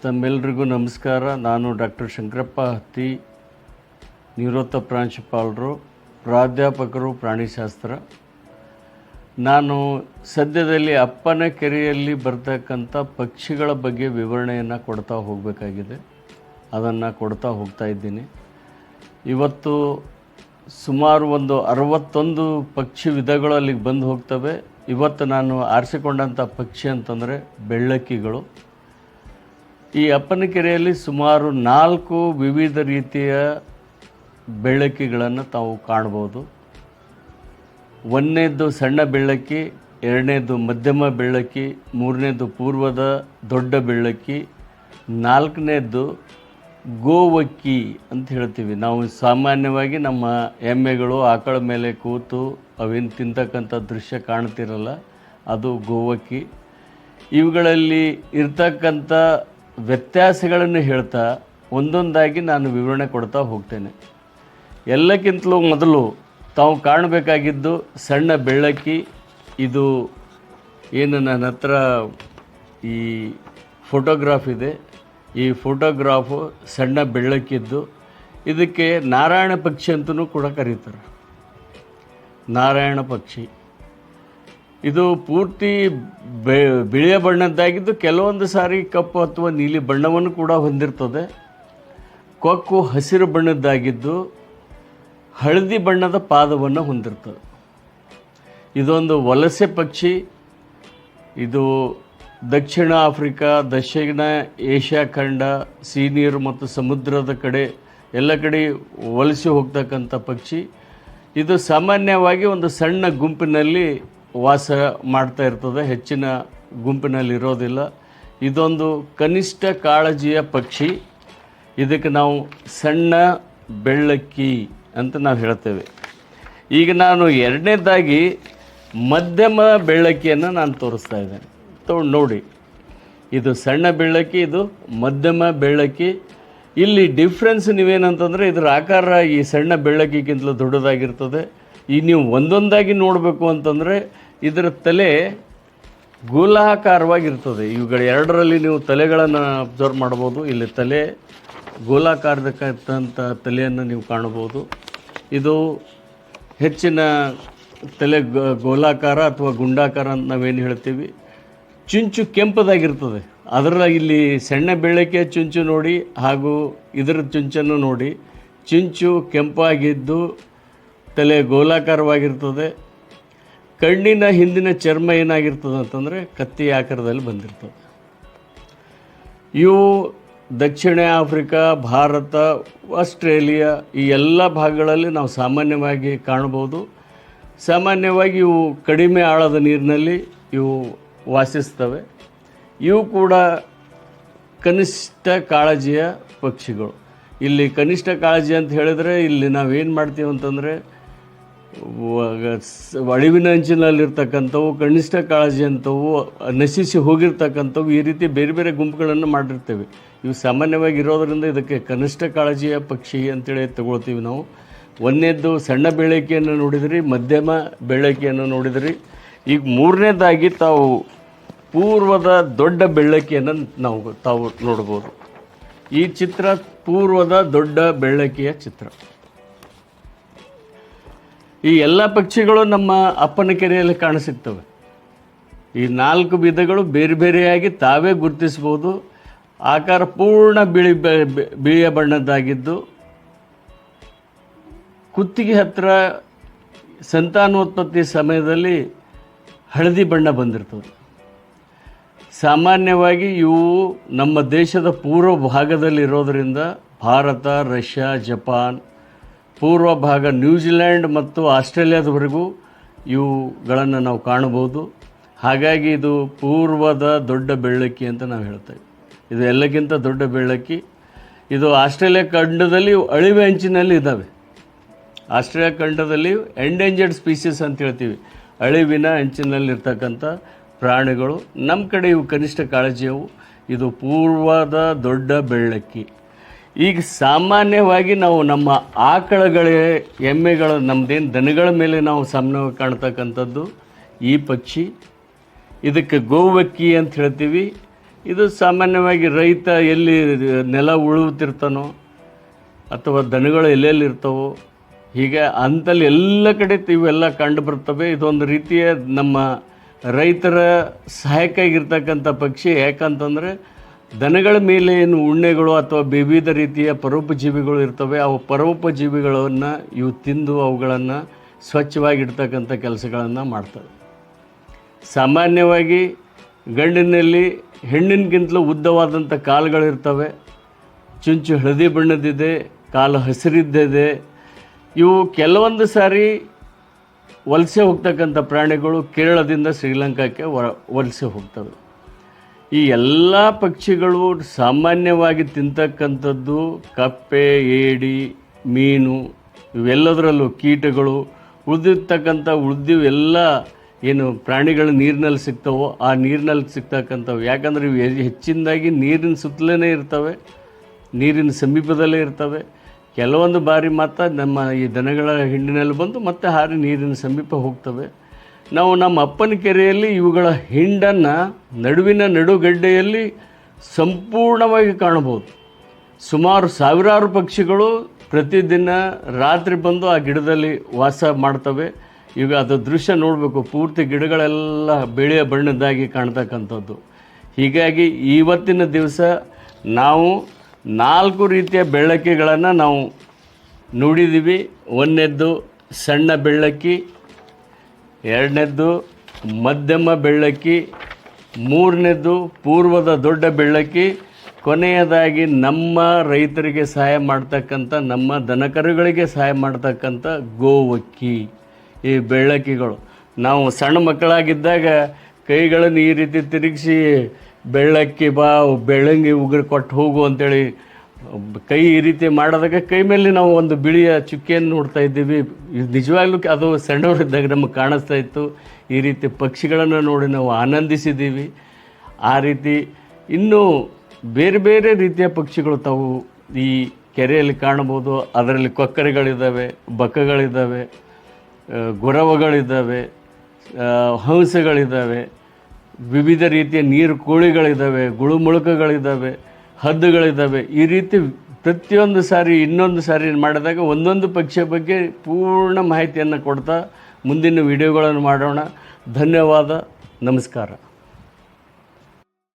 ತಮ್ಮೆಲ್ಲರಿಗೂ ನಮಸ್ಕಾರ. ನಾನು ಡಾಕ್ಟರ್ ಶಂಕರಪ್ಪ ಹತ್ತಿ, ನಿವೃತ್ತ ಪ್ರಾಂಶುಪಾಲರು, ಪ್ರಾಧ್ಯಾಪಕರು ಪ್ರಾಣಿಶಾಸ್ತ್ರ. ನಾನು ಸದ್ಯದಲ್ಲಿ ಅಪ್ಪನ ಕೆರೆಯಲ್ಲಿ ಬರ್ತಕ್ಕಂಥ ಪಕ್ಷಿಗಳ ಬಗ್ಗೆ ವಿವರಣೆಯನ್ನು ಕೊಡ್ತಾ ಹೋಗಬೇಕಾಗಿದೆ. ಅದನ್ನು ಕೊಡ್ತಾ ಹೋಗ್ತಾ ಇದ್ದೀನಿ. ಇವತ್ತು ಸುಮಾರು ಒಂದು 61 ಪಕ್ಷಿ ವಿಧಗಳು ಅಲ್ಲಿಗೆ ಬಂದು ಹೋಗ್ತವೆ. ಇವತ್ತು ನಾನು ಆರಿಸಿಕೊಂಡಂಥ ಪಕ್ಷಿ ಅಂತಂದರೆ ಬೆಳ್ಳಕ್ಕಿಗಳು. ಈ ಅಪ್ಪನ ಕೆರೆಯಲ್ಲಿ ಸುಮಾರು 4 ವಿವಿಧ ರೀತಿಯ ಬೆಳ್ಳಕ್ಕಿಗಳನ್ನು ತಾವು ಕಾಣ್ಬೋದು. ಒಂದನೇದು ಸಣ್ಣ ಬೆಳ್ಳಕ್ಕಿ, ಎರಡನೇದು ಮಧ್ಯಮ ಬೆಳ್ಳಕ್ಕಿ, ಮೂರನೇದು ಪೂರ್ವದ ದೊಡ್ಡ ಬೆಳ್ಳಕ್ಕಿ, ನಾಲ್ಕನೇದು ಗೋವಕ್ಕಿ ಅಂತ ಹೇಳ್ತೀವಿ. ನಾವು ಸಾಮಾನ್ಯವಾಗಿ ನಮ್ಮ ಎಮ್ಮೆಗಳು ಆಕಳ ಮೇಲೆ ಕೂತು ಅವೇನು ತಿಂತಕ್ಕಂಥ ದೃಶ್ಯ ಕಾಣ್ತಿರಲ್ಲ, ಅದು ಗೋವಕ್ಕಿ. ಇವುಗಳಲ್ಲಿ ಇರ್ತಕ್ಕಂಥ ವ್ಯತ್ಯಾಸಗಳನ್ನು ಹೇಳ್ತಾ ಒಂದೊಂದಾಗಿ ನಾನು ವಿವರಣೆ ಕೊಡ್ತಾ ಹೋಗ್ತೇನೆ. ಎಲ್ಲಕ್ಕಿಂತಲೂ ಮೊದಲು ತಾವು ಕಾಣಬೇಕಾಗಿದ್ದು ಸಣ್ಣ ಬೆಳ್ಳಕ್ಕಿ. ಇದು ಏನು ನನ್ನ ಹತ್ರ ಈ ಫೋಟೋಗ್ರಾಫ್ ಇದೆ. ಈ ಫೋಟೋಗ್ರಾಫು ಸಣ್ಣ ಬೆಳ್ಳಕ್ಕಿದ್ದು. ಇದಕ್ಕೆ ನಾರಾಯಣ ಪಕ್ಷಿ ಅಂತಲೂ ಕೂಡ ಕರೀತಾರೆ. ನಾರಾಯಣ ಪಕ್ಷಿ ಇದು ಪೂರ್ತಿ ಬಿಳಿಯ ಬಣ್ಣದ್ದಾಗಿದ್ದು ಕೆಲವೊಂದು ಸಾರಿ ಕಪ್ಪು ಅಥವಾ ನೀಲಿ ಬಣ್ಣವನ್ನು ಕೂಡ ಹೊಂದಿರ್ತದೆ. ಕೊಕ್ಕು ಹಸಿರು ಬಣ್ಣದ್ದಾಗಿದ್ದು ಹಳದಿ ಬಣ್ಣದ ಪಾದವನ್ನು ಹೊಂದಿರ್ತದೆ. ಇದೊಂದು ವಲಸೆ ಪಕ್ಷಿ. ಇದು ದಕ್ಷಿಣ ಆಫ್ರಿಕಾ, ದಕ್ಷಿಣ ಏಷ್ಯಾ ಖಂಡ, ಸಿನೀರು ಮತ್ತು ಸಮುದ್ರದ ಕಡೆ ಎಲ್ಲ ಕಡೆ ವಲಸೆ ಹೋಗ್ತಕ್ಕಂಥ ಪಕ್ಷಿ. ಇದು ಸಾಮಾನ್ಯವಾಗಿ ಒಂದು ಸಣ್ಣ ಗುಂಪಿನಲ್ಲಿ ವಾಸ ಮಾಡ್ತಾ ಇರ್ತದೆ, ಹೆಚ್ಚಿನ ಗುಂಪಿನಲ್ಲಿ ಇರೋದಿಲ್ಲ. ಇದೊಂದು ಕನಿಷ್ಠ ಕಾಳಜಿಯ ಪಕ್ಷಿ. ಇದಕ್ಕೆ ನಾವು ಸಣ್ಣ ಬೆಳ್ಳಕ್ಕಿ ಅಂತ ನಾವು ಹೇಳ್ತೇವೆ. ಈಗ ನಾನು ಎರಡನೇದಾಗಿ ಮಧ್ಯಮ ಬೆಳ್ಳಕ್ಕಿಯನ್ನು ನಾನು ತೋರಿಸ್ತಾ ಇದ್ದೇನೆ. ನೋಡಿ, ಇದು ಸಣ್ಣ ಬೆಳ್ಳಕ್ಕಿ, ಇದು ಮಧ್ಯಮ ಬೆಳ್ಳಕ್ಕಿ. ಇಲ್ಲಿ ಡಿಫ್ರೆನ್ಸ್ ನೀವೇನಂತಂದರೆ ಇದರ ಆಕಾರ ಈ ಸಣ್ಣ ಬೆಳ್ಳಕ್ಕಿಗಿಂತಲೂ ದೊಡ್ಡದಾಗಿರ್ತದೆ. ಈ ನೀವು ಒಂದೊಂದಾಗಿ ನೋಡಬೇಕು ಅಂತಂದರೆ ಇದರ ತಲೆ ಗೋಲಾಕಾರವಾಗಿರ್ತದೆ. ಇವುಗಳ ಎರಡರಲ್ಲಿ ನೀವು ತಲೆಗಳನ್ನು ಅಬ್ಸರ್ವ್ ಮಾಡ್ಬೋದು. ಇಲ್ಲಿ ತಲೆ ಗೋಲಾಕಾರದಕ್ಕಂಥ ತಲೆಯನ್ನು ನೀವು ಕಾಣ್ಬೋದು. ಇದು ಹೆಚ್ಚಿನ ತಲೆ ಗೋಲಾಕಾರ ಅಥವಾ ಗುಂಡಾಕಾರ ಅಂತ ನಾವೇನು ಹೇಳ್ತೀವಿ. ಚುಂಚು ಕೆಂಪದಾಗಿರ್ತದೆ. ಅದರ ಇಲ್ಲಿ ಸಣ್ಣ ಬೆಳ್ಳಕ್ಕಿಯ ಚುಂಚು ನೋಡಿ ಹಾಗೂ ಇದರ ಚುಂಚನ್ನು ನೋಡಿ. ಚುಂಚು ಕೆಂಪಾಗಿದ್ದು ತಲೆ ಗೋಲಾಕಾರವಾಗಿರ್ತದೆ. ಕಣ್ಣಿನ ಹಿಂದಿನ ಚರ್ಮ ಏನಾಗಿರ್ತದೆ ಅಂತಂದರೆ ಕತ್ತಿ ಆಕಾರದಲ್ಲಿ ಬಂದಿರ್ತದೆ. ಇವು ದಕ್ಷಿಣ ಆಫ್ರಿಕಾ, ಭಾರತ, ಆಸ್ಟ್ರೇಲಿಯಾ ಈ ಎಲ್ಲ ಭಾಗಗಳಲ್ಲಿ ನಾವು ಸಾಮಾನ್ಯವಾಗಿ ಕಾಣ್ಬೋದು. ಸಾಮಾನ್ಯವಾಗಿ ಇವು ಕಡಿಮೆ ಆಳದ ನೀರಿನಲ್ಲಿ ಇವು ವಾಸಿಸ್ತವೆ. ಇವು ಕೂಡ ಕನಿಷ್ಠ ಕಾಳಜಿಯ ಪಕ್ಷಿಗಳು. ಇಲ್ಲಿ ಕನಿಷ್ಠ ಕಾಳಜಿ ಅಂತ ಹೇಳಿದರೆ ಇಲ್ಲಿ ನಾವೇನು ಮಾಡ್ತೀವಿ ಅಂತಂದರೆ ಅಳಿವಿನ ಅಂಚಿನಲ್ಲಿರ್ತಕ್ಕಂಥವು, ಕನಿಷ್ಠ ಕಾಳಜಿ ಅಂಥವು, ನಶಿಸಿ ಹೋಗಿರ್ತಕ್ಕಂಥವು, ಈ ರೀತಿ ಬೇರೆ ಬೇರೆ ಗುಂಪುಗಳನ್ನು ಮಾಡಿರ್ತೇವೆ. ಇವು ಸಾಮಾನ್ಯವಾಗಿ ಇರೋದರಿಂದ ಇದಕ್ಕೆ ಕನಿಷ್ಠ ಕಾಳಜಿಯ ಪಕ್ಷಿ ಅಂತೇಳಿ ತಗೊಳ್ತೀವಿ ನಾವು. ಒಂದನೇದ್ದು ಸಣ್ಣ ಬೆಳ್ಳಕ್ಕಿಯನ್ನು ನೋಡಿದ್ರಿ, ಮಧ್ಯಮ ಬೆಳ್ಳಕ್ಕಿಯನ್ನು ನೋಡಿದ್ರಿ. ಈಗ ಮೂರನೇದಾಗಿ ತಾವು ಪೂರ್ವದ ದೊಡ್ಡ ಬೆಳ್ಳಕ್ಕಿಯನ್ನು ತಾವು ನೋಡ್ಬೋದು. ಈ ಚಿತ್ರ ಪೂರ್ವದ ದೊಡ್ಡ ಬೆಳ್ಳಕ್ಕಿಯ ಚಿತ್ರ. ಈ ಎಲ್ಲ ಪಕ್ಷಿಗಳು ನಮ್ಮ ಅಪ್ಪನ ಕೆರೆಯಲ್ಲಿ ಕಾಣಸಿಗ್ತವೆ. ಈ 4 ವಿಧಗಳು ಬೇರೆ ಬೇರೆಯಾಗಿ ತಾವೇ ಗುರುತಿಸ್ಬೋದು. ಆಕಾರ ಪೂರ್ಣ ಬಿಳಿಯ ಬಣ್ಣದ್ದಾಗಿದ್ದು ಕುತ್ತಿಗೆ ಹತ್ತಿರ ಸಂತಾನೋತ್ಪತ್ತಿ ಸಮಯದಲ್ಲಿ ಹಳದಿ ಬಣ್ಣ ಬಂದಿರ್ತದೆ. ಸಾಮಾನ್ಯವಾಗಿ ಇವು ನಮ್ಮ ದೇಶದ ಪೂರ್ವ ಭಾಗದಲ್ಲಿರೋದರಿಂದ ಭಾರತ, ರಷ್ಯಾ, ಜಪಾನ್, ಪೂರ್ವ ಭಾಗ ನ್ಯೂಜಿಲ್ಯಾಂಡ್ ಮತ್ತು ಆಸ್ಟ್ರೇಲಿಯಾದವರೆಗೂ ಇವುಗಳನ್ನು ನಾವು ಕಾಣಬಹುದು. ಹಾಗಾಗಿ ಇದು ಪೂರ್ವದ ದೊಡ್ಡ ಬೆಳ್ಳಕ್ಕಿ ಅಂತ ನಾವು ಹೇಳ್ತೇವೆ. ಇದು ಎಲ್ಲಕ್ಕಿಂತ ದೊಡ್ಡ ಬೆಳ್ಳಕ್ಕಿ. ಇದು ಆಸ್ಟ್ರೇಲಿಯಾ ಖಂಡದಲ್ಲಿ ಅಳಿವೆ ಅಂಚಿನಲ್ಲಿ ಇದ್ದಾವೆ. ಆಸ್ಟ್ರೇಲಿಯಾ ಖಂಡದಲ್ಲಿ ಎಂಡೇಂಜರ್ಡ್ ಸ್ಪೀಸೀಸ್ ಅಂತ ಹೇಳ್ತೀವಿ, ಅಳಿವಿನ ಅಂಚಿನಲ್ಲಿರ್ತಕ್ಕಂಥ ಪ್ರಾಣಿಗಳು. ನಮ್ಮ ಕಡೆ ಇವು ಕನಿಷ್ಠ ಕಾಳಜಿಯವು. ಇದು ಪೂರ್ವದ ದೊಡ್ಡ ಬೆಳ್ಳಕ್ಕಿ. ಈಗ ಸಾಮಾನ್ಯವಾಗಿ ನಾವು ನಮ್ಮ ಆಕಳಗಳೇ, ಎಮ್ಮೆಗಳು, ನಮ್ಮದೇನು ದನಗಳ ಮೇಲೆ ನಾವು ಸಾಮಾನ್ಯವಾಗಿ ಕಾಣ್ತಕ್ಕಂಥದ್ದು ಈ ಪಕ್ಷಿ. ಇದಕ್ಕೆ ಗೋವಕ್ಕಿ ಅಂತ ಹೇಳ್ತೀವಿ. ಇದು ಸಾಮಾನ್ಯವಾಗಿ ರೈತ ಎಲ್ಲಿ ನೆಲ ಉಳುತ್ತಿರ್ತಾನೋ ಅಥವಾ ದನಗಳು ಎಲ್ಲೆಲ್ಲಿ ಇರ್ತಾವೋ ಹೀಗೆ ಅಂತಲ್ಲಿ ಎಲ್ಲ ಕಡೆ ಇವೆಲ್ಲ ಕಂಡು ಬರ್ತವೆ. ಇದೊಂದು ರೀತಿಯ ನಮ್ಮ ರೈತರ ಸಹಾಯಕ್ಕಾಗಿರ್ತಕ್ಕಂಥ ಪಕ್ಷಿ. ಯಾಕಂತಂದರೆ ದನಗಳ ಮೇಲೆ ಏನು ಉಣ್ಣೆಗಳು ಅಥವಾ ವಿವಿಧ ರೀತಿಯ ಪರೋಪಜೀವಿಗಳು ಇರ್ತವೆ, ಅವು ಪರೋಪಜೀವಿಗಳನ್ನು ಇವು ತಿಂದು ಅವುಗಳನ್ನು ಸ್ವಚ್ಛವಾಗಿಡ್ತಕ್ಕಂಥ ಕೆಲಸಗಳನ್ನು ಮಾಡ್ತವೆ. ಸಾಮಾನ್ಯವಾಗಿ ಗಂಡಿನಲ್ಲಿ ಹೆಣ್ಣಿನಗಿಂತಲೂ ಉದ್ದವಾದಂಥ ಕಾಲುಗಳಿರ್ತವೆ, ಚುಂಚು ಹಳದಿ ಬಣ್ಣದಿದೆ, ಕಾಲು ಹಸಿರಿದ್ದಿದೆ. ಇವು ಕೆಲವೊಂದು ಸಾರಿ ವಲಸೆ ಹೋಗ್ತಕ್ಕಂಥ ಪ್ರಾಣಿಗಳು ಕೇರಳದಿಂದ ಶ್ರೀಲಂಕಾಕ್ಕೆ ವಲಸೆ ಹೋಗ್ತವೆ. ಈ ಎಲ್ಲ ಪಕ್ಷಿಗಳು ಸಾಮಾನ್ಯವಾಗಿ ತಿಂತಕ್ಕಂಥದ್ದು ಕಪ್ಪೆ, ಏಡಿ, ಮೀನು, ಇವೆಲ್ಲದರಲ್ಲೂ ಕೀಟಗಳು, ಉಳಿದಿವು ಎಲ್ಲ ಏನು ಪ್ರಾಣಿಗಳು ನೀರಿನಲ್ಲಿ ಸಿಗ್ತವೋ ಆ ನೀರಿನಲ್ಲಿ ಸಿಗ್ತಕ್ಕಂಥವು. ಯಾಕಂದರೆ ಇವು ಹೆಚ್ಚಿನದಾಗಿ ನೀರಿನ ಸುತ್ತಲೇ ಇರ್ತವೆ, ನೀರಿನ ಸಮೀಪದಲ್ಲೇ ಇರ್ತವೆ. ಕೆಲವೊಂದು ಬಾರಿ ಮಾತ್ರ ನಮ್ಮ ಈ ದನಗಳ ಹಿಂಡಿನಲ್ಲಿ ಬಂದು ಮತ್ತೆ ಹಾರಿ ನೀರಿನ ಸಮೀಪ ಹೋಗ್ತವೆ. ನಾವು ನಮ್ಮ ಅಪ್ಪನ ಕೆರೆಯಲ್ಲಿ ಇವುಗಳ ಹಿಂಡನ್ನು ನಡುವಿನ ನಡುಗಡ್ಡೆಯಲ್ಲಿ ಸಂಪೂರ್ಣವಾಗಿ ಕಾಣಬಹುದು. ಸುಮಾರು ಸಾವಿರಾರು ಪಕ್ಷಿಗಳು ಪ್ರತಿದಿನ ರಾತ್ರಿ ಬಂದು ಆ ಗಿಡದಲ್ಲಿ ವಾಸ ಮಾಡ್ತವೆ. ಈಗ ಅದು ದೃಶ್ಯ ನೋಡಬೇಕು, ಪೂರ್ತಿ ಗಿಡಗಳೆಲ್ಲ ಬಿಳಿಯ ಬಣ್ಣದ್ದಾಗಿ ಕಾಣ್ತಕ್ಕಂಥದ್ದು. ಹೀಗಾಗಿ ಇವತ್ತಿನ ದಿವಸ ನಾವು 4 ರೀತಿಯ ಬೆಳ್ಳಕ್ಕಿಗಳನ್ನು ನಾವು ನೋಡಿದ್ದೀವಿ. ಒಂದನೇದ್ದು ಸಣ್ಣ ಬೆಳ್ಳಕ್ಕಿ, ಎರಡನೇದ್ದು ಮಧ್ಯಮ ಬೆಳ್ಳಕ್ಕಿ, ಮೂರನೇದ್ದು ಪೂರ್ವದ ದೊಡ್ಡ ಬೆಳ್ಳಕ್ಕಿ, ಕೊನೆಯದಾಗಿ ನಮ್ಮ ರೈತರಿಗೆ ಸಹಾಯ ಮಾಡ್ತಕ್ಕಂಥ, ನಮ್ಮ ದನಕರುಗಳಿಗೆ ಸಹಾಯ ಮಾಡ್ತಕ್ಕಂಥ ಗೋವಕ್ಕಿ. ಈ ಬೆಳ್ಳಕ್ಕಿಗಳು ನಾವು ಸಣ್ಣ ಮಕ್ಕಳಾಗಿದ್ದಾಗ ಕೈಗಳನ್ನು ಈ ರೀತಿ ತಿರುಗಿಸಿ ಬೆಳ್ಳಕ್ಕಿ ಬಾ, ಬೆಳ್ಳಂಗಿ ಉಗುರು ಕೊಟ್ಟು ಹೋಗು ಅಂತೇಳಿ ಕೈ ಈ ರೀತಿ ಮಾಡಿದಾಗ ಕೈ ಮೇಲೆ ನಾವು ಒಂದು ಬಿಳಿಯ ಚುಕ್ಕೆಯನ್ನು ನೋಡ್ತಾ ಇದ್ದೀವಿ. ನಿಜವಾಗ್ಲೂ ಅದು ಸಣ್ಣವರಿದ್ದಾಗ ನಮಗೆ ಕಾಣಿಸ್ತಾ ಇತ್ತು. ಈ ರೀತಿ ಪಕ್ಷಿಗಳನ್ನು ನೋಡಿ ನಾವು ಆನಂದಿಸಿದ್ದೀವಿ. ಆ ರೀತಿ ಇನ್ನೂ ಬೇರೆ ಬೇರೆ ರೀತಿಯ ಪಕ್ಷಿಗಳು ತಾವು ಈ ಕೆರೆಯಲ್ಲಿ ಕಾಣ್ಬೋದು. ಅದರಲ್ಲಿ ಕೊಕ್ಕರೆಗಳಿದ್ದಾವೆ, ಬಕ್ಕಗಳಿದ್ದಾವೆ, ಗುರವಗಳಿದ್ದಾವೆ, ಹಂಸಗಳಿದ್ದಾವೆ, ವಿವಿಧ ರೀತಿಯ ನೀರು ಕೋಳಿಗಳಿದ್ದಾವೆ, ಗುಳುಮುಳುಕುಗಳಿದ್ದಾವೆ, ಹದ್ದುಗಳಿದ್ದಾವೆ. ಈ ರೀತಿ ಪ್ರತಿಯೊಂದು ಸಾರಿ ಇನ್ನೊಂದು ಸಾರಿ ಮಾಡಿದಾಗ ಒಂದೊಂದು ಪಕ್ಷಿಯ ಬಗ್ಗೆ ಪೂರ್ಣ ಮಾಹಿತಿಯನ್ನು ಕೊಡ್ತಾ ಮುಂದಿನ ವಿಡಿಯೋಗಳನ್ನು ಮಾಡೋಣ. ಧನ್ಯವಾದ, ನಮಸ್ಕಾರ.